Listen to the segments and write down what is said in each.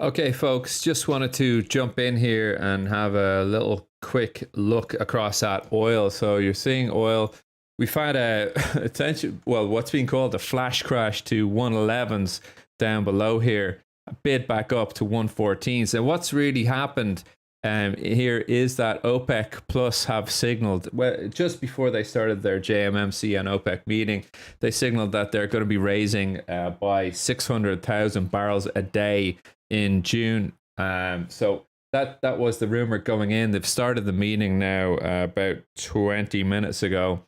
Okay, folks, just wanted to jump in here and have a little quick look across at oil. So you're seeing oil. We've had a attention, well, what's being called a flash crash to 111s down below here, a bid back up to 114s. And what's really happened here is that OPEC Plus have signaled, well, just before they started their JMMC and OPEC meeting, they signaled that they're going to be raising by 600,000 barrels a day in June. So that was the rumor going in. They've started the meeting now about 20 minutes ago.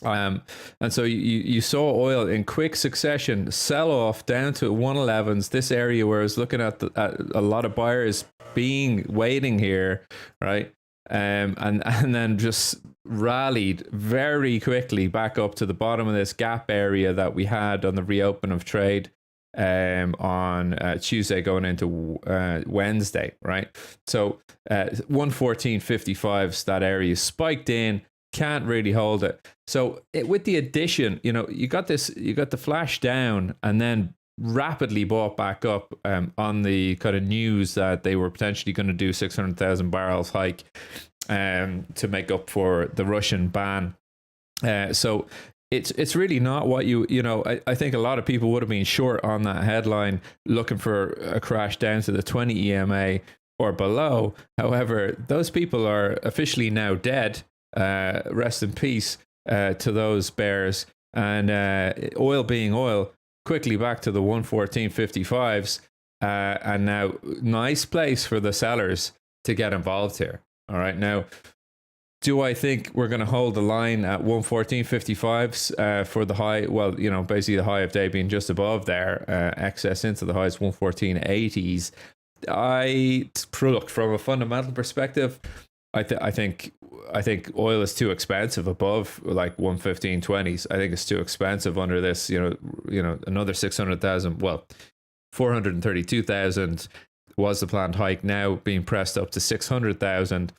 And so you saw oil in quick succession sell off down to 111s, this area where I was looking at, at a lot of buyers waiting here, right? And then just rallied very quickly back up to the bottom of this gap area that we had on the reopen of trade on Tuesday going into Wednesday, right? So 114.55s, that area spiked in, can't really hold it. So with the addition, you got the flash down and then rapidly bought back up on the kind of news that they were potentially going to do 600,000 barrels hike to make up for the Russian ban. So it's really not what I think a lot of people would have been short on that headline looking for a crash down to the 20 EMA or below. However, those people are officially now dead. Rest in peace to those bears. And oil being oil, quickly back to the 114.55s. And now nice place for the sellers to get involved here. All right. Now, do I think we're going to hold the line at 114.55s for the high? Well, basically the high of day being just above there, excess into the highs 114.80s. Look, from a fundamental perspective, I think oil is too expensive above like 115.20s. I think it's too expensive under this. Another 600,000. Well, 432,000 was the planned hike. Now being pressed up to 600,000.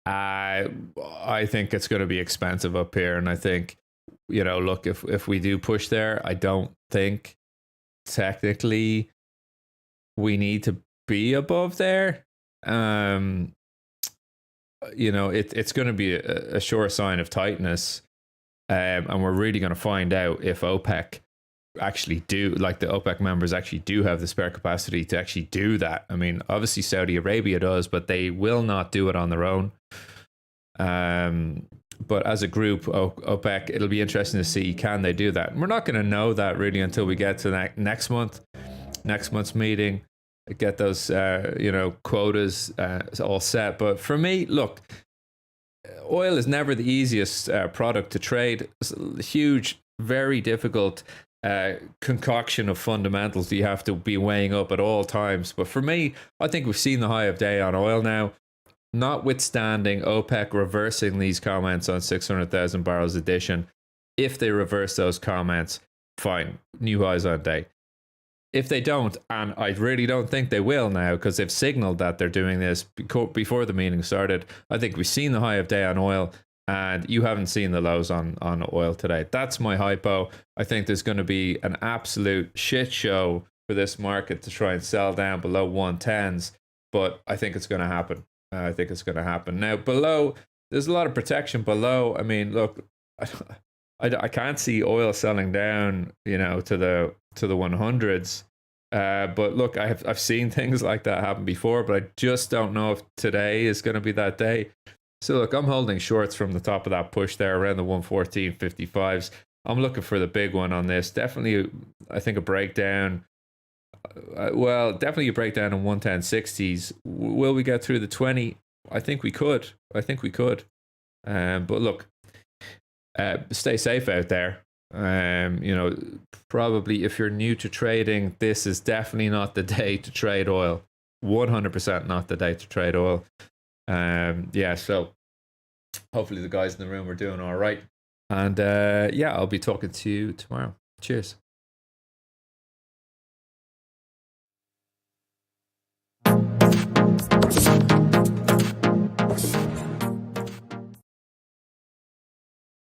I think it's going to be expensive up here, and I think look, if we do push there, I don't think technically we need to be above there. It's going to be a sure sign of tightness, and we're really going to find out if OPEC actually do, like the OPEC members actually do have the spare capacity to actually do that. I mean, obviously Saudi Arabia does, but they will not do it on their own. But as a group, OPEC, it'll be interesting to see, can they do that? And we're not going to know that really until we get to next month's meeting, get those quotas all set. But for me, look, oil is never the easiest product to trade. It's a huge, very difficult concoction of fundamentals you have to be weighing up at all times. But for me, I think we've seen the high of day on oil now, notwithstanding OPEC reversing these comments on 600,000 barrels addition. If they reverse those comments, fine, new highs on day. If they don't, and I really don't think they will now, because they've signaled that they're doing this before the meeting started, I think we've seen the high of day on oil, and you haven't seen the lows on oil today. That's my hypo. I think there's going to be an absolute shit show for this market to try and sell down below 110s, but I think it's going to happen. Now, below, there's a lot of protection below. I mean, look, I can't see oil selling down, to the 100s. But look, I've seen things like that happen before, but I just don't know if today is going to be that day. So look, I'm holding shorts from the top of that push there around the 114.55s. I'm looking for the big one on this. Definitely, I think a breakdown. Definitely a breakdown in 110.60s. Will we get through the 20? I think we could. But look, stay safe out there. Probably if you're new to trading, this is definitely not the day to trade oil. 100% not the day to trade oil. So hopefully the guys in the room are doing all right. And I'll be talking to you tomorrow. Cheers.